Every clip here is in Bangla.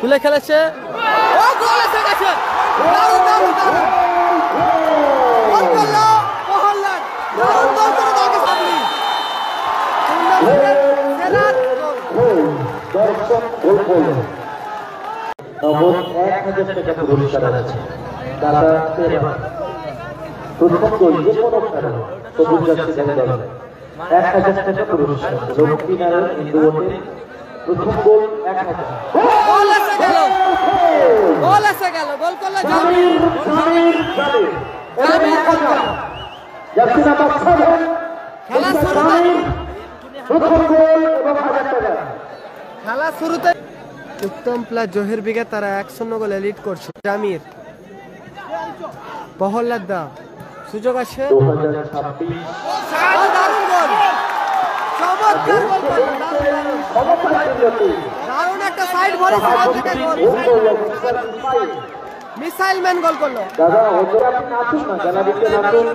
তুলে খেলেছে, ও গোল এসে গেছে, দারুণ দারুণ দারুণ গোল করলো পহল্লাদ, দারুণ গোল করে দলকে সামনে দর্শক গোল করল। নগদ 1000 টাকা পুরস্কার আছে। দাদা প্রথম গোল যে কোনো খেলা সবুজ জার্সি দল 1000 টাকা পুরস্কার। লক্ষ্মীনারায়ণ হিন্দু বোর্ডের প্রথম গোল 1000। গোল এসে গেল, গোল এসে গেল, গোল করলো জামির, জামির জার্সি নাম্বার 7 খেলা শুরুতে, প্রথম গোল এবং 1000 টাকা। খেলা শুরুতে উত্তম প্লাস জহির বিঘা তারা 1-0 গোলে লিড করছে। জামির, পহল্লাদ দা, সুযোগ আছে, 2026 দারুণ গোল, চমৎকার গোল করলো, দারুণ একটা সাইড ভরে সেখান থেকে গোল, মিসাইল ম্যান গোল করলো। দাদা হয়তো আপনি নাচুন না, গ্যালারিতে নাচুন,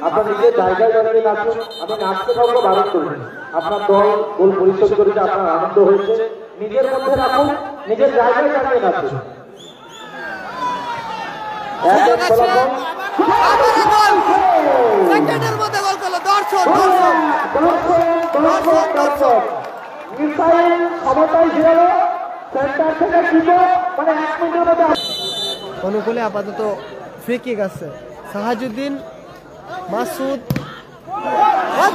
আপনার নিজের জায়গায় দাঁড়িয়ে নাচুন, আমি নাচতে কাউকে বারণ করবেন। আপনার দল গোল পরিশোধ করেছে, আপনার আনন্দ হয়েছে, নিজের মধ্যে রাখুন, নিজের জায়গায় দাঁড়িয়ে নাচুন। সেকেন্ডের মধ্যে গোল করলো, দর্শক দর্শক মিসাইল ক্ষমতায় ছিল, সেন্টার থেকে ছিল, মানে 1 মিনিটের মধ্যে অনুকূলে আপাতত ফ্রি কিক আছে। সাহাজুদ্দিন, মাসুদ,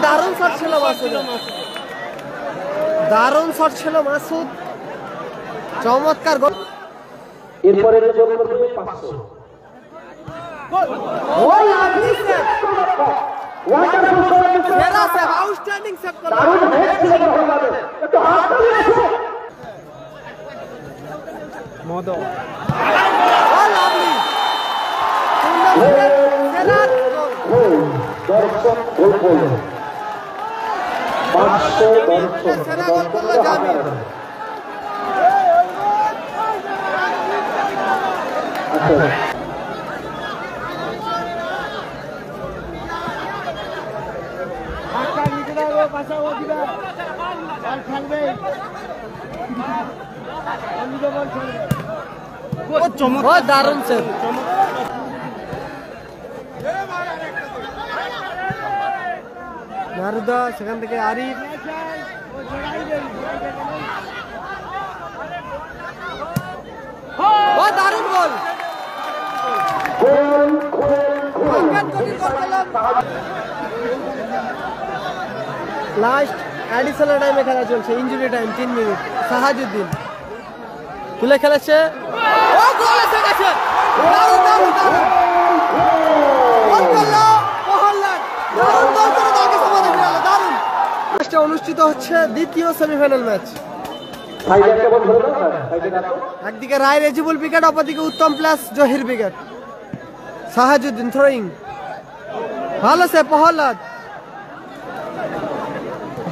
দারুণ শট ছিল মাসুদ, দারুণ শট ছিল মাসুদ, চমৎকার গোল। এরপরে যোগ করবে 500। ওই আপনি সেভ, ওয়ান্ডারফুল সেরা সেভ, আউটস্ট্যান্ডিং সেভ করলো, দারুণ হেড ছিল ভালো, একটু হাত তালি আছে। মদ, ও লাভলি, সেরা গোল, দর্শক গোল করলো, 500 দর্শক সেরা গোল করলো জামির। আচ্ছা দারুণ সেভ, নারুদা, সেখান থেকে আরিফ, ও দারুণ গোল, লাস্ট অ্যাডিশনাল টাইমে খেলা চলছে, ইনজুরি টাইম 3 মিনিট। সাহাজুদ্দিন তুলে খেলেছে, ও গোল এসে গেছে, দারুণ দারুণ দারুণ গোল করলো পহল্লাদ, দারুণ গোল করে দলকে সমানে ফেরালো, দারুণ। ম্যাচটা অনুষ্ঠিত হচ্ছে দ্বিতীয় সেমিফাইনাল ম্যাচ। একদিকে রায় রেজিবুল উইকেট, অপরদিকে উত্তম plus Zahir wicket. Sahajuddin throwing, ভালো সে পহল্লাদ,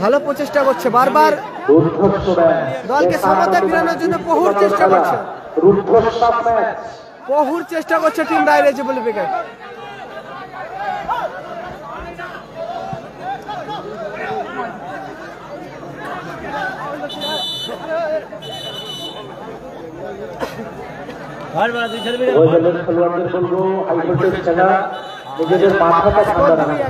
ভালো প্রচেষ্টা করছে, বারবার দলকে সমতা ফেরানোর জন্য বহুর চেষ্টা করছে, বহুর চেষ্টা করছে টিম রায় রেজিবুল উইকেট। নিজেদের মাথাটা ঠান্ডা রাখুন,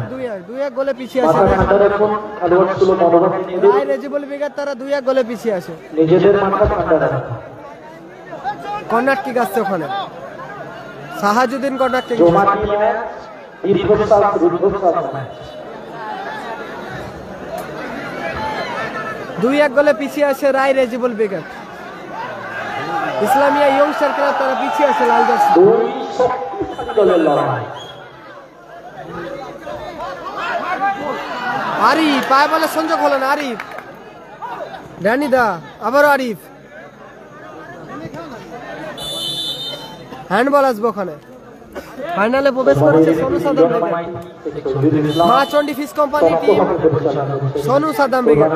2-1 গোলে পিছিয়ে আছে ঠান্ডা রাখুন, খেলোয়াড়গুলো মনোভাব নিয়ে রায় রেজিবুল উইকেট, তারা 2-1 গোলে পিছিয়ে আছে। নিজেদের মাথা ঠান্ডা রাখুন। কর্নার কিক আসছে ওখানে, সাহাজুদ্দিন কর্নার কিক, জমাটি ম্যাচ, দীর্ঘশ্বাস রুদ্ধশ্বাস ম্যাচ। 2-1 গোলে পিছিয়ে আছে Roy Rejibul wicket. Islamia youngster club তারা পিছিয়ে আছে লাল জার্সি। দুই শক্তিশালী দলের লড়াই। আরিফ পায়ে বলে সংযোগ হলো না, আরিফ, ড্যানিদা, আবারও আরিফ, হ্যান্ডবল আসবে ওখানে। ফাইনালে প্রবেশ করেছে Sonu Saddam brigade, Ma Chandi fish company team, Sonu Saddam brigade.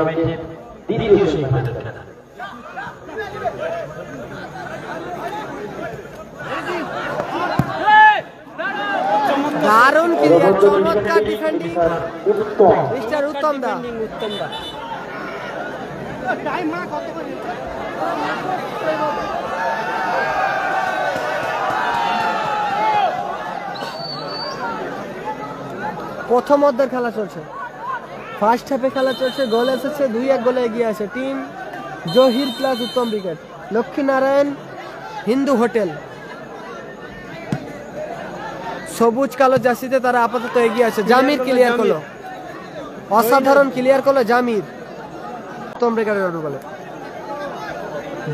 দারুণ ক্লিয়ার, চমৎকার ডিফেন্ডিং, মিস্টার উত্তম দা। প্রথম অর্ধের খেলা চলছে, ফার্স্ট হাফে খেলা চলছে। গোল এসেছে, 2-1 গোলে এগিয়ে আছে টিম জহির প্লাস উত্তম ব্রিগেড। লক্ষ্মীনারায়ণ হিন্দু হোটেল সবুজ কালো জার্সিতে তারা আপাতত এগিয়ে আছে। জামির ক্লিয়ার করলো, অসাধারণ ক্লিয়ার করলো জামির। উত্তম ব্রিগেডের অনুকূলে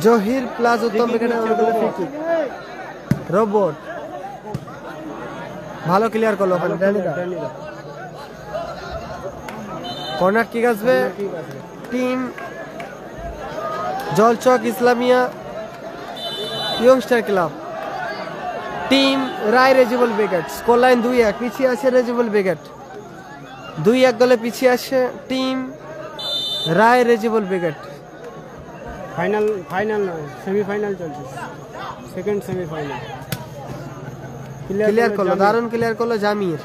জহির প্লাস উত্তম ব্রিগেডের অনুকূলে ফ্রি কিক। রোবট ভালো ক্লিয়ার করলো ওখানে। কর্নার কিক আসবে team Jalchak Islamia youngster club. Team Roy Rejibul brigade. Score line 2-1, পিছিয়ে আছে রেজিবল ব্রিগেড। 2-1 গোলে পিছিয়ে আছে team Roy Rejibul brigade. Final নয়, সেমিফাইনাল চলছে, সেকেন্ড সেমিফাইনাল। ক্লিয়ার করলো, দারুণ ক্লিয়ার করলো জামির।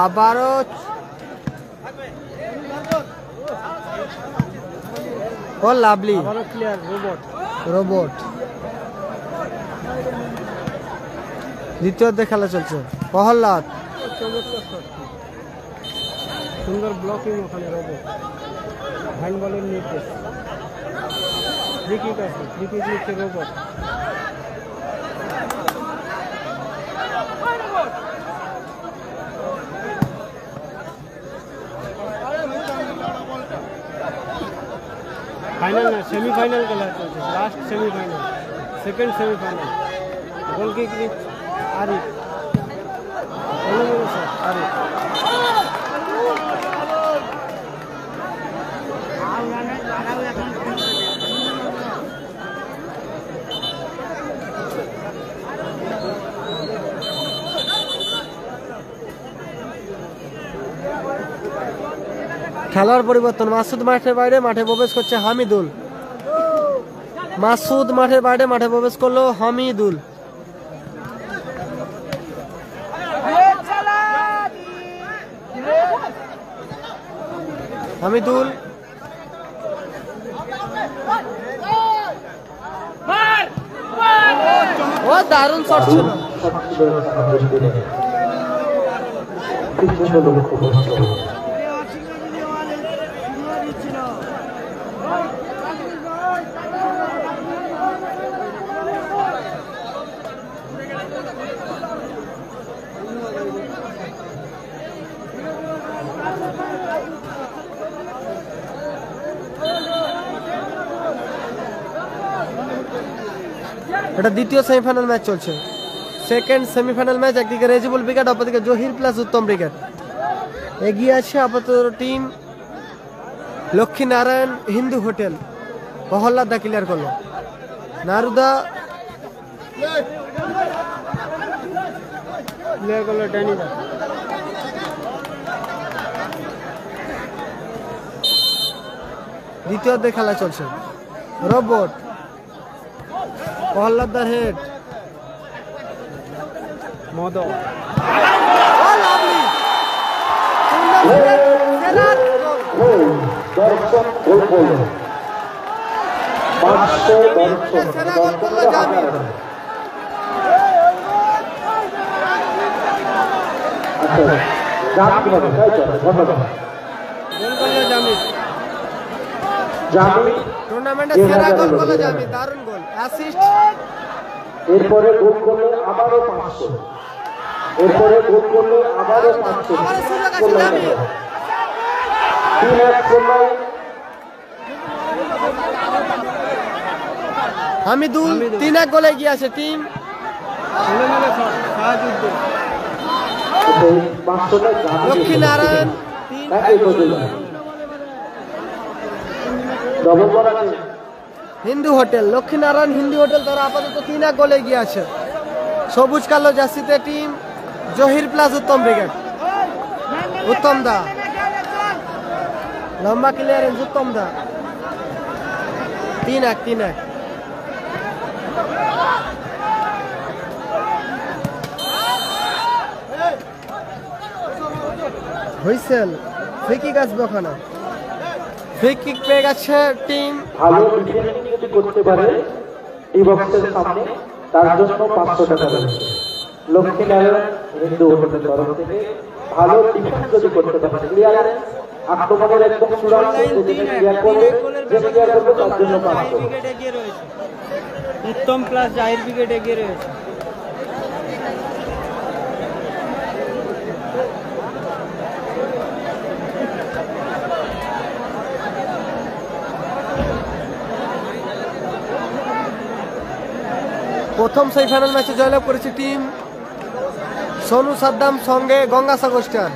আবারও ও লাভলি, আবারও ক্লিয়ার রোবট। রোবট দ্বিতীয় অর্ধে খেলা চলছে। প্রহ্লাদ চমৎকার শট, সুন্দর ব্লকিং ওখানে রোবট। হ্যান্ডবলের নির্দেশ, ফ্রি কিক আছে, ফ্রি কিক নিচ্ছে রোবট। ফাইনাল না, সেমিফাইনাল খেলা চলছে, লাস্ট সেমিফাইনাল, সেকেন্ড সেমিফাইনাল। গোল কিক আরিফ, আরিফ। খেলার পরিবর্তন, মাসুদ মাঠের বাইরে, মাঠে প্রবেশ করছে হামিদুল। মাসুদ মাঠের বাইরে, মাঠে প্রবেশ করলো হামিদুল। হামিদুল ও দারুণ শট ছিল। এটা দ্বিতীয় সেমিফাইনাল ম্যাচ চলছে, সেকেন্ড সেমিফাইনাল ম্যাচ। একদিকে রেজিবল ব্রিগেড, অপরদিকে জহির প্লাস উত্তম ব্রিগেড। এগিয়ে আছে আপাতত টিম লক্ষ্মীনারায়ণ হিন্দু হোটেল। প্রহ্লাদ দা ক্লিয়ার করলো, নারুদা ক্লিয়ার করলো ড্যানিদা। দ্বিতীয় অর্ধে খেলা চলছে। রোবট প্রহ্লাদ দার হেড, মদ দর্শক গোল করল, 500 দর্শক। সেরা গোল করলো জামির। আচ্ছা, জাম কি হবে? তাই তো, ধন্যবাদ। গোল করলো জামির। জামি টুর্নামেন্টে সেরা গোল করলো জামির, দারুণ গোল, অ্যাসিস্ট। এরপরে গোল করলে আবারও 500, এরপরে গোল করলে আবারও 500। আবারও সুযোগ আছে জামির। 3-1 করলে হামিদুল 3-1 গোলে এগিয়ে আছে টিম এলোমেলো শট, সাহাযুদ্দিন। 500টা জামি লক্ষ্মীনারায়ণ। এই পর্যন্ত ডবল বল আছে। হিন্দু হোটেল, লক্ষ্মীনারায়ণ হিন্দু হোটেল তারা আপাতত 3-1 গোলে এগিয়ে আছে। সবুজ কালো জার্সিতে টিম জহির প্লাস উত্তম ব্রিগেড। উত্তম দা লম্বা ক্লিয়ারেন্স, উত্তম দা। 3-1 হুইসেল, ফ্রি কিক আসবে ওখানে। ফ্রি কিক পেয়ে গেছে টিম ভালো ডিফেন্ডিং যদি করতে পারে ডি বক্সের সামনে তার জন্য 500 টাকা রয়েছে। লক্ষ্মীনারায়ণ হিন্দু হোটেলের তরফ থেকে ভালো ডিফেন্স যদি করতে পারে, ক্লিয়ারেন্স আক্রমণের একদম চূড়ান্ত ক্লিয়ার করবে, যে ক্লিয়ার করবে তার জন্য 500। ব্রিগেড এগিয়ে রয়েছে, উত্তম প্লাস জাহির ব্রিগেড এগিয়ে রয়েছে। প্রথম সেমিফাইনাল ম্যাচে জয়লাভ করেছে টিম সোনু সাদ্দাম সঙ্গে গঙ্গাসাগর স্টার।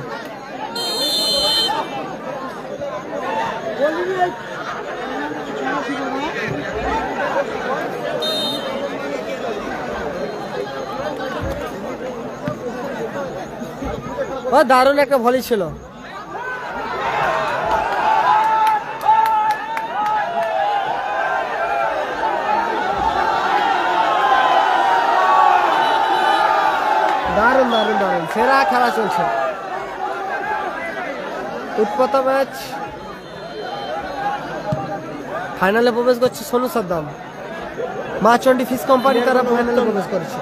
দারুণ একটা ভলি ছিল। দারুণ দারুণ দারুণ সেরা খেলা চলছে, উৎপত ম্যাচ। ফাইনালে প্রবেশ করছে সোনু সাদ্দাম, মা চন্ডী ফিশ কোম্পানি তারা ফাইনালে প্রবেশ করেছে।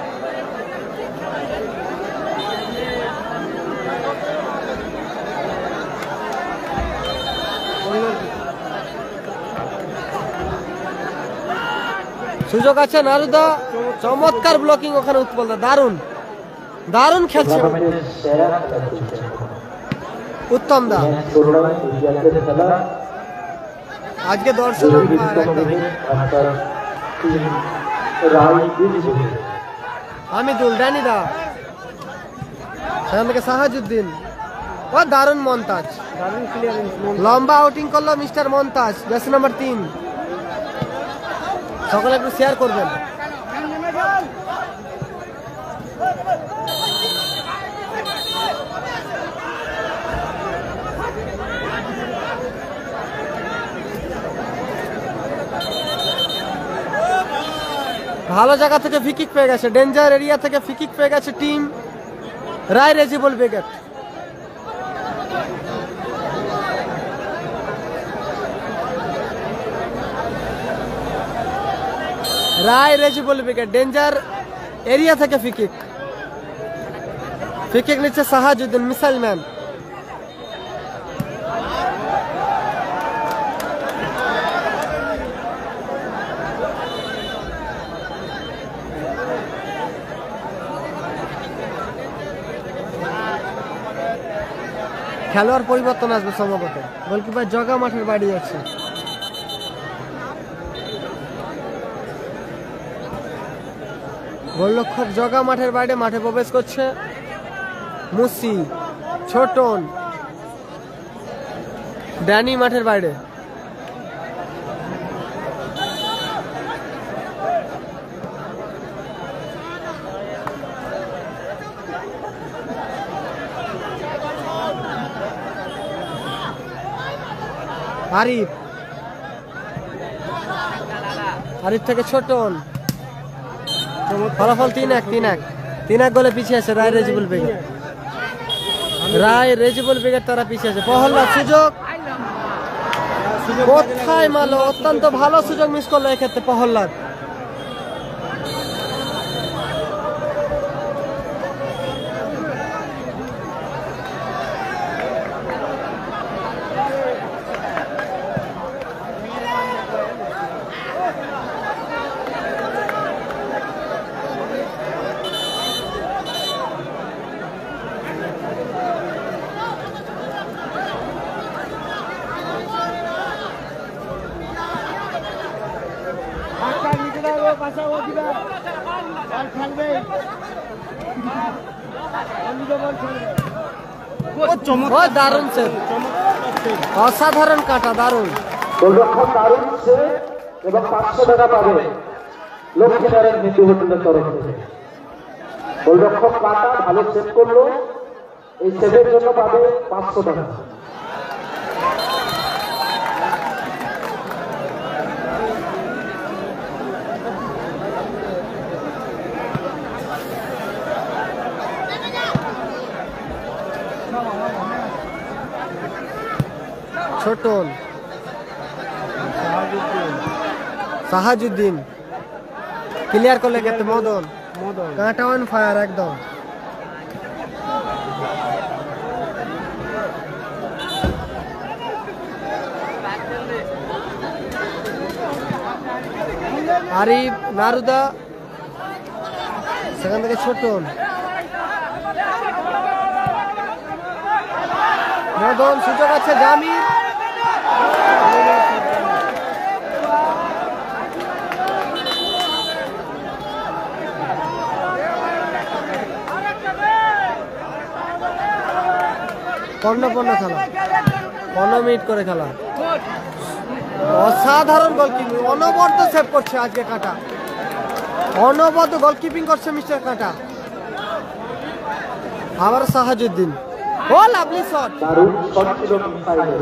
সুযোগ আছে নারুদা, চমৎকার ব্লকিং ওখানে উৎপল দা, দারুণ দারুণ খেলছে উত্তম দা। আজকে দর্শক হামিদুল ড্যানি দা, সেখান থেকে সাহাজুদ্দিন, ও দারুণ মন্তাজ, দারুণ ক্লিয়ারেন্স। লম্বা আউটিং করলো মিস্টার মন্তাজ, জার্সি নাম্বার 3। সকলে একটু শেয়ার করবেন। ভালো জায়গা থেকে ফ্রি কিক পেয়ে গেছে, ডেঞ্জার এরিয়া থেকে ফ্রি কিক পেয়ে গেছে টিম রায় রেজিবল ব্রিগেড। রায় রেজিবল ব্রিগেড ডেঞ্জার এরিয়া থেকে ফ্রি কিক। ফ্রি কিক নিচ্ছে সাহাজুদ্দিন মিসাইল ম্যান। খেলোয়াড় পরিবর্তন আসবে সম্ভবত, গোলকিপার জগা মাঠের বাড়ি যাচ্ছে। গোলরক্ষক জগা মাঠের বাইরে মাঠে প্রবেশ করছে মুসি, ছোটন, ড্যানি মাঠের বাইরে। আরিফ, আরিফ থেকে ছোটন, ফলাফল 3-1 গোলে পিছিয়ে আছে রায় রেজিবল ব্রিগেড। রায় রেজিবল ব্রিগেড তারা পিছিয়ে আছে। প্রহল্লাদ সুযোগ কোথায় মারলো, অত্যন্ত ভালো সুযোগ মিস করলো এক্ষেত্রে প্রহল্লাদ। দারুণ সেভ, অসাধারণ কাটা, দারুণ। গোলরক্ষক দারুণ সেভ এবং 500 টাকা পাবে লক্ষ্মীনারায়ণ হিন্দু হোটেলের তরফ থেকে। গোলরক্ষক কাটা ভালো সেভ করলো, এই সেভের জন্য পাবে 500 টাকা। ছোটন সাহাজুদ্দিন ক্লিয়ার করলে ক্ষেত্রে মদন মদন কাঁটা অন ফায়ার একদম। আরিফ নারুদা সেখান থেকে ছোটন মদন সুযোগ আছে জামির পণ্য খেলা 15 মিনিট করে খেলা। অসাধারণ গোলকিপিং, অনবদ্য সেভ করছে আজকে কাঁটা, অনবদ্য গোলকিপিং করছে মিস্টার কাঁটা। আবার সাহাজুদ্দিন, ও লাভলি শট। দারুণ শট ছিল ইনসাইডে,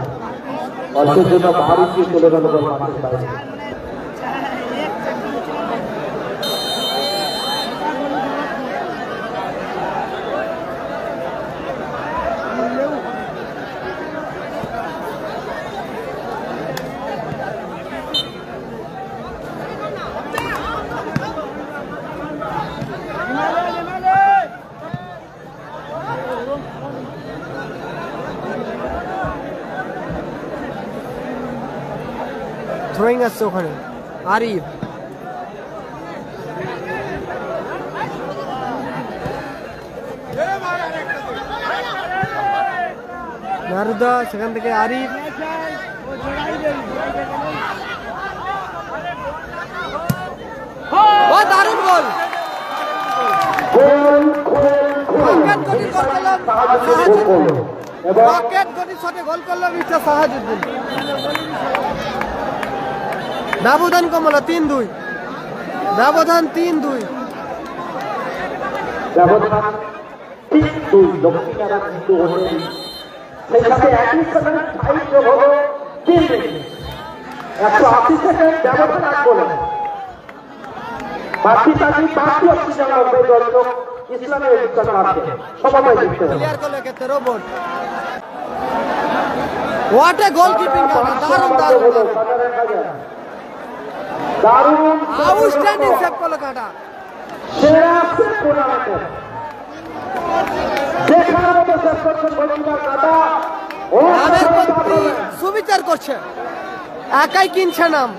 অল্পের জন্য বাহারুদ্দিন চলে গেল বল মাঠের বাইরে। থ্রোয়িং আসছে ওখানে আরিফ, নারুদা সেখান থেকে আরিফ, ও দারুণ গোল। রকেট গতির গোল করলো সাহাজুদ্দিন, রকেট গতির শটে গোল করলো মিস্টার সাহাজুদ্দিন। ব্যবধান কমালো 3-2, ব্যবধান 3-2। ব্যবধান 3-2, দক্ষিণারা কিন্তু হচ্ছে সেই সাথে একই সময় টাইম হলো 3 মিনিট, 180 সেকেন্ড ব্যবধান 8 গোল। বাকি অক্সিজেন লাগবে দর্শক ইসলামের উচ্চারণ আছে সমবায় জিততে হবে। ক্লিয়ার করলো ক্ষেত্রে রোবট, হোয়াট এ গোলকিপিং, দারুণ দারুণ দারুণ আউটস্ট্যান্ডিং সেভ করলো কাঁটা। সেরা সেভ টুর্নামেন্টে দেখার মতো সেভ করছেন গোলকিপার কাঁটা। নামের প্রতি সুবিচার করছে, একাই কিনছে নাম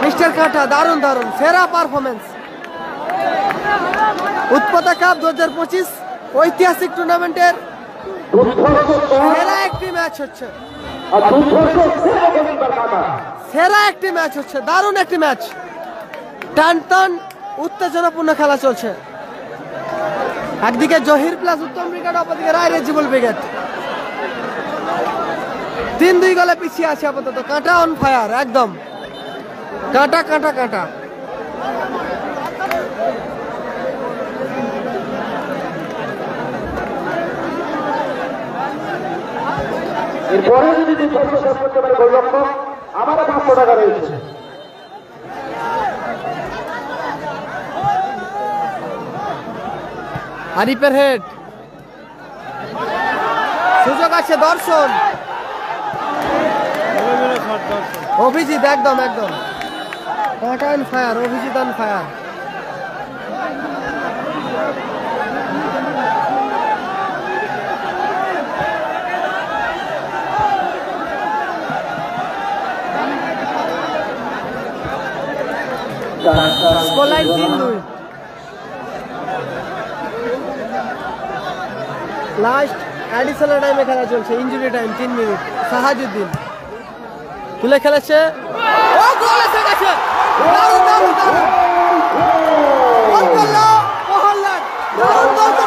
মিস্টার কাঁটা। দারুণ দারুণ সেরা পারফরমেন্স। উৎপত্তা কাপ 2025 ঐতিহাসিক টুর্নামেন্টের সেরা একটি ম্যাচ হচ্ছে, সেরা একটি ম্যাচ হচ্ছে, দারুণ একটি ম্যাচ। টান টান উত্তেজনাপূর্ণ খেলা চলছে। একদিকে জহির প্লাস উত্তম ব্রিগেড, অপরদিকে রায় রেজিবল ব্রিগেড। 3-2 গোলে পিছিয়ে আছে আপাতত। কাঁটা অন ফায়ার একদম, কাঁটা কাঁটা কাঁটা। এরপরে যদি 200 শেষ করতে পারে গোলরক্ষক, আবারও 500 টাকা রয়েছে। আরিফের হেড, সুযোগ আছে দর্শন। অভিজিৎ একদম একদম, কাঁটা on fire, Abhijit on fire. Scoreline 3-2। Last additional টাইমে খেলা চলছে, ইনজুরি টাইম 3 মিনিট। সাহাজুদ্দিন তুলে খেলেছে, ও গোল এসে গেছে। দারুণ দারুণ দারুণ গোল করলো মোহনলাল, দারুণ গোল।